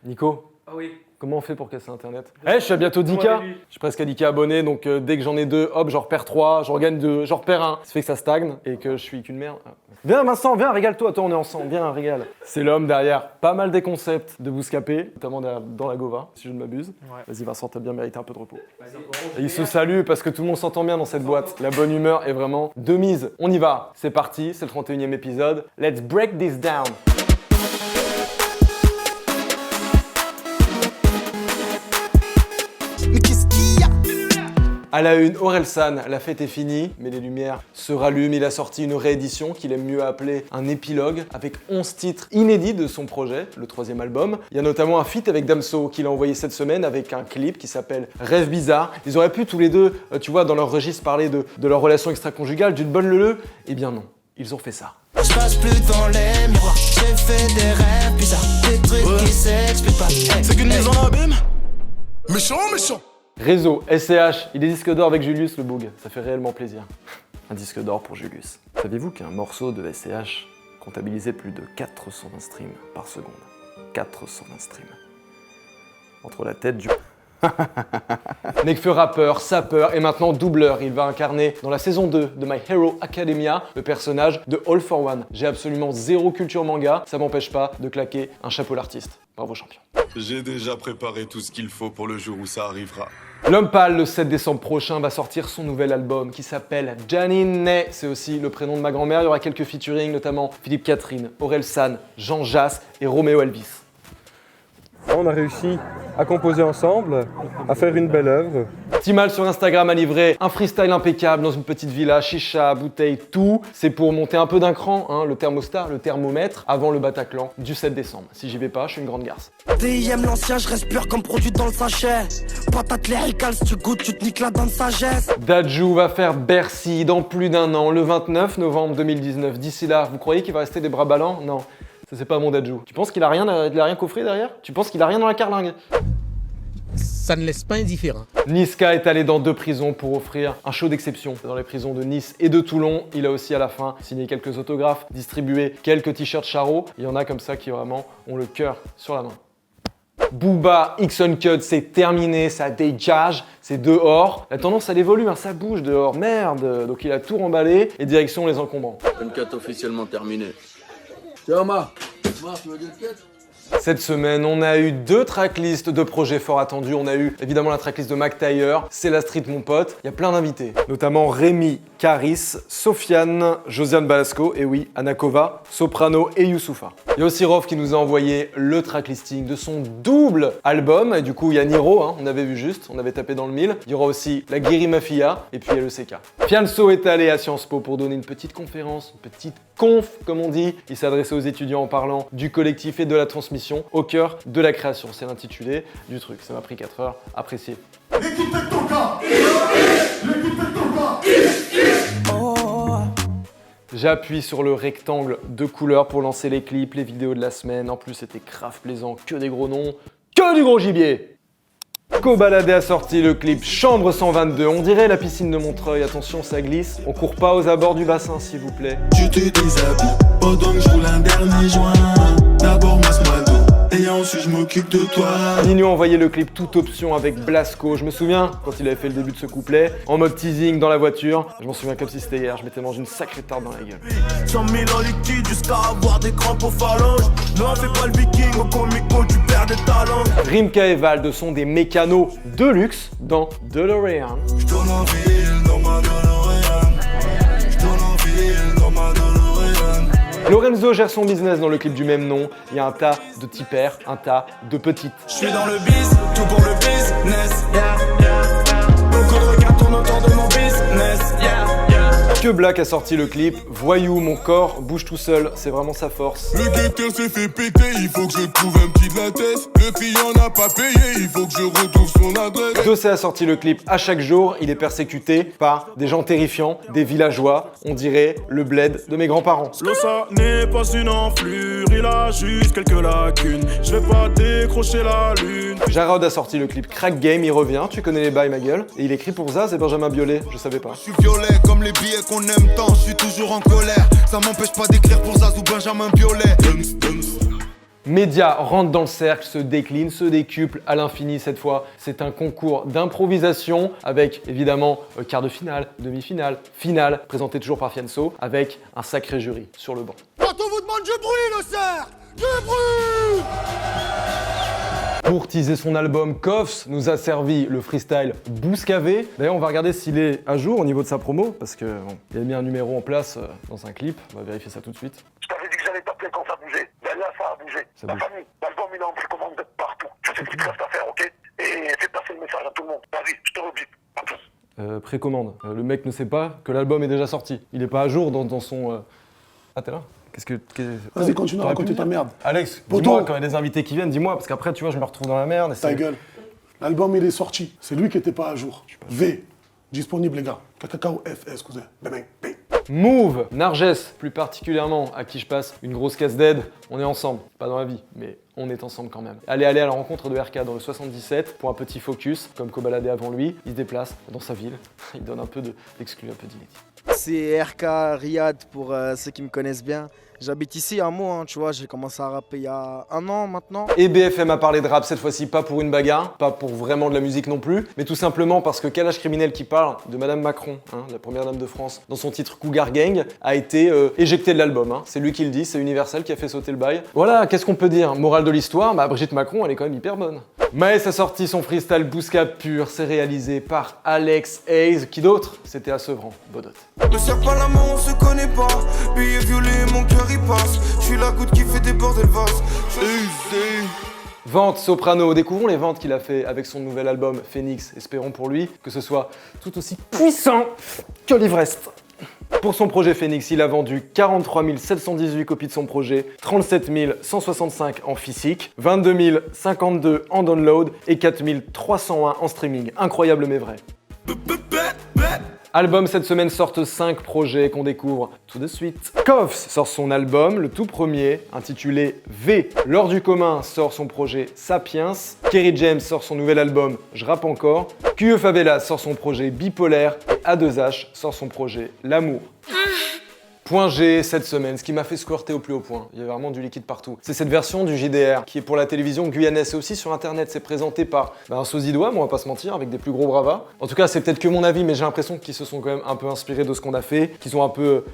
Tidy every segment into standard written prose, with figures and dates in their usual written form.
Nico, Ah oui. comment on fait pour casser Internet? Je suis à bientôt 10K. Je suis presque à 10K abonnés, donc dès que j'en ai 2, hop, j'en repère 3, j'en regagne 2, j'en repère 1. Ça fait que ça stagne et que je suis qu'une merde. Viens Vincent, viens, régale-toi, toi on est ensemble, viens, régale. C'est l'homme derrière pas mal des concepts de Bouscapé, notamment dans la Gova, si je ne m'abuse. Ouais. Vas-y Vincent, t'as bien mérité un peu de repos. Et il se salue parce que tout le monde s'entend bien dans cette boîte. La bonne humeur est vraiment de mise. On y va, c'est parti, c'est le 31e épisode. Let's break this down. Mais qu'est-ce qu'il y a? À la une, Orelsan, la fête est finie, mais les lumières se rallument. Il a sorti une réédition qu'il aime mieux appeler un épilogue, avec 11 titres inédits de son projet, le 3e album. Il y a notamment un feat avec Damso qu'il a envoyé cette semaine avec un clip qui s'appelle Rêve bizarre. Ils auraient pu tous les deux, tu vois, dans leur registre parler de leur relation extra-conjugale, d'une bonne leu. Eh bien non, ils ont fait ça. Je passe plus devant les miroirs. J'ai fait des rêves bizarres, des trucs qui s'expliquent pas. C'est qu'une mise en abîme. Méchant, méchant. Réseau, SCH, il est disque d'or avec Julius le Boug, ça fait réellement plaisir. Un disque d'or pour Julius. Saviez-vous qu'un morceau de SCH comptabilisait plus de 420 streams par seconde? 420 streams. Entre la tête du... Nekfeu rappeur, sapeur et maintenant doubleur. Il va incarner dans la saison 2 de My Hero Academia le personnage de All for One. J'ai absolument zéro culture manga, ça m'empêche pas de claquer un chapeau l'artiste. Bravo champion. J'ai déjà préparé tout ce qu'il faut pour le jour où ça arrivera. L'Homme Pâle, le 7 décembre prochain, va sortir son nouvel album qui s'appelle Janine. C'est aussi le prénom de ma grand-mère. Il y aura quelques featuring, notamment Philippe Catherine, Orelsan, Jean Jass et Roméo Elvis. On a réussi à composer ensemble, à faire une belle œuvre. Timal sur Instagram a livré un freestyle impeccable dans une petite villa, chicha, bouteille, tout. C'est pour monter un peu d'un cran, hein, le thermostat, le thermomètre, avant le Bataclan du 7 décembre. Si j'y vais pas, je suis une grande garce. DIM l'ancien, je respire comme produit dans le sachet. Patate lyricale, si tu goûtes, tu te niques la dent de sagesse. Dadju va faire Bercy dans plus d'un an, le 29 novembre 2019. D'ici là, vous croyez qu'il va rester des bras ballants? Non. Ça c'est pas mon Dadju. Tu penses qu'il a rien coffré derrière? Tu penses qu'il a rien dans la carlingue? Ça ne laisse pas indifférent. Niska est allé dans 2 prisons pour offrir un show d'exception. Dans les prisons de Nice et de Toulon, il a aussi à la fin signé quelques autographes, distribué quelques t-shirts Charo. Il y en a comme ça qui vraiment ont le cœur sur la main. Booba, X Uncut, c'est terminé, ça dégage, c'est dehors. La tendance elle évolue, hein, ça bouge dehors, merde. Donc il a tout remballé et direction les encombrants. Uncut officiellement terminé. Cette semaine, on a eu 2 tracklists de projets fort attendus. On a eu évidemment la tracklist de Mac Taylor, C'est la street mon pote. Il y a plein d'invités, notamment Rémi, Caris, Sofiane, Josiane Balasco, et oui, Anakova, Soprano et Youssoupha. Il y a aussi Rof qui nous a envoyé le tracklisting de son double album. Et du coup, il y a Niro, hein, on avait vu juste, on avait tapé dans le mille. Il y aura aussi la Guéri Mafia et puis il y a le CK. Fianso est allé à Sciences Po pour donner une petite conférence, une petite conf, comme on dit. Il s'adressait aux étudiants en parlant du collectif et de la transmission au cœur de la création. C'est l'intitulé du truc. Ça m'a pris 4 heures. Apprécié. L'équipe est ton gars. L'équipe est ton gars. J'appuie sur le rectangle de couleurs pour lancer les clips, les vidéos de la semaine. En plus, c'était grave plaisant. Que des gros noms, que du gros gibier. Cobaladé a sorti le clip Chambre 122. On dirait la piscine de Montreuil. Attention, ça glisse. On court pas aux abords du bassin, s'il vous plaît. Tu te déshabilles pendant que je roule un dernier joint. D'abord masse-moi d'eau et ensuite je m'occupe de toi. Nino a envoyé le clip toute option avec Blasco. Je me souviens quand il avait fait le début de ce couplet, en mode teasing dans la voiture. Je m'en souviens comme si c'était hier. Je m'étais mangé une sacrée tarte dans la gueule. 100 000 en liquide jusqu'à avoir des crampes aux phalanges. Non, fais pas le viking, au comico, tu perds des talents. Rimka et Vald sont des mécanos de luxe dans DeLorean. Je tourne en ville dans ma DeLorean. Je tourne en ville dans ma DeLorean. Lorenzo gère son business dans le clip du même nom. Il y a un tas de tipères, un tas de petites. Je suis dans le biz, tout pour le business. Beaucoup de regards tournent autour de mon business. Que Black a sorti le clip Voyou, mon corps bouge tout seul. C'est vraiment sa force. Le guetteur s'est fait péter, il faut que je trouve un petit de la tête. Le client n'a pas payé, il faut que je retrouve son adresse. Dossé a sorti le clip À chaque jour. Il est persécuté par des gens terrifiants, des villageois. On dirait le bled de mes grands-parents. Ça n'est pas une enflure, il a juste quelques lacunes. Je vais pas décrocher la lune. Jarod a sorti le clip Crack Game, il revient, tu connais les bails ma gueule. Et il écrit pour Zaz et Benjamin Biolay, je savais pas. Je suis violet comme les billets qu'on aime tant, je suis toujours en colère. Ça m'empêche pas d'écrire pour Zaz ou Benjamin Biolay. Média rentre dans le cercle, se décline, se décuple à l'infini cette fois. C'est un concours d'improvisation avec évidemment quart de finale, demi-finale, finale, présenté toujours par Fianso, avec un sacré jury sur le banc. Quand on vous demande du bruit, le cerf, du bruit. Pour teaser son album, Koffs nous a servi le freestyle Bouscavé. D'ailleurs, on va regarder s'il est à jour au niveau de sa promo, parce que bon, il a mis un numéro en place dans un clip. On va vérifier ça tout de suite. Je t'avais dit que j'allais t'appeler quand ça bougeait. Ben là, ça a bougé. Ça La bouge. famille, l'album, il est en précommande de partout. Tu sais ce qu'il te reste à faire, ok? Et fais passer le message à tout le monde. Vas-y, je te rebip. À tous. Précommande. Le mec ne sait pas que l'album est déjà sorti. Il est pas à jour dans son... Ah, t'es là? Vas-y, continue à raconter ta merde. Alex, Poto. dis-moi quand il y a des invités qui viennent, dis-moi, parce qu'après, tu vois, je me retrouve dans la merde. Ta gueule. L'album, il est sorti. C'est lui qui était pas à jour. V. Disponible, les gars. Kakao FS, cousin. Bang, bang. Move, Narges, plus particulièrement, à qui je passe une grosse casse d'aide. On est ensemble, pas dans la vie, mais on est ensemble quand même. Allez à la rencontre de RK dans le 77 pour un petit focus, comme Kobalade avant lui. Il se déplace dans sa ville, il donne un peu d'exclus, un peu d'inédit. C'est RK Riyad pour ceux qui me connaissent bien. J'habite ici un mois, tu vois, j'ai commencé à rapper il y a 1 an maintenant. Et BFM a parlé de rap cette fois-ci, pas pour une bagarre, pas pour vraiment de la musique non plus, mais tout simplement parce que Kalash Criminel qui parle de Madame Macron, la première dame de France, dans son titre Cougar Gang, a été éjecté de l'album. C'est lui qui le dit, c'est Universal qui a fait sauter le bail. Voilà, qu'est-ce qu'on peut dire? Morale de l'histoire, Brigitte Macron, elle est quand même hyper bonne. Maes a sorti son freestyle Bousca pur, c'est réalisé par Alex Hayes, qui d'autre? C'était à Sevran, Bodot. Ne serre pas la main, on se connaît pas. Billet violet, mon cœur y passe. Je suis la goutte qui fait déborder le vase. Vente Soprano, découvrons les ventes qu'il a fait avec son nouvel album Phoenix. Espérons pour lui que ce soit tout aussi puissant que l'Ivrest. Pour son projet Phoenix, il a vendu 43 718 copies de son projet, 37 165 en physique, 22 052 en download et 4 301 en streaming. Incroyable mais vrai. Album cette semaine sortent 5 projets qu'on découvre tout de suite. Koffs sort son album, le tout premier, intitulé V. L'Or du commun sort son projet Sapiens. Kerry James sort son nouvel album Je rappe encore. QE Favela sort son projet Bipolaire. Et A2H sort son projet L'amour. Point G cette semaine, ce qui m'a fait squirter au plus haut point. Il y a vraiment du liquide partout. C'est cette version du JDR qui est pour la télévision guyanaise et aussi sur internet. C'est présenté par un sosidois, mais on va pas se mentir, avec des plus gros bravas. En tout cas, c'est peut-être que mon avis, mais j'ai l'impression qu'ils se sont quand même un peu inspirés de ce qu'on a fait, qu'ils ont un peu,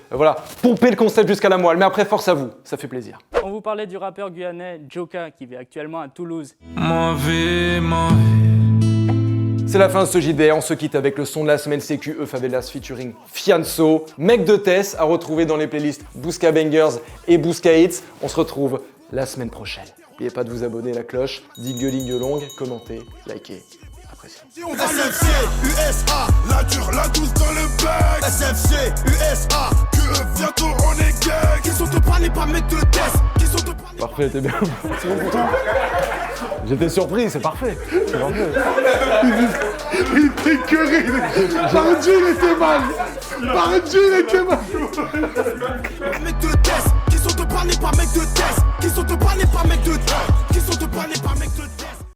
pompé le concept jusqu'à la moelle. Mais après, force à vous, ça fait plaisir. On vous parlait du rappeur guyanais Joka qui vit actuellement à Toulouse. C'est la fin de ce JDR, on se quitte avec le son de la semaine CQE Favelas featuring Fianso. Mec de Tess à retrouver dans les playlists Bousca Bangers et Bousca Hits. On se retrouve la semaine prochaine. N'oubliez pas de vous abonner à la cloche, digueuling longue, commentez, likez, appréciez. SFC, USA, la dure, la douce dans le bec. SFC, USA, que bientôt on est gang. Qui sont te parler, pas mettre de test. Qui sont te parler. Parfait, t'es bien. C'est bon pour toi? J'étais surpris, c'est parfait. C'est parfait. Il était curé. Par Dieu, il était mal. Par Dieu, il était mal. Mec de test, qui sont te parler, pas mec de test. Qui sont te parler, pas mec de test. Qui sont te parler, pas mec de test.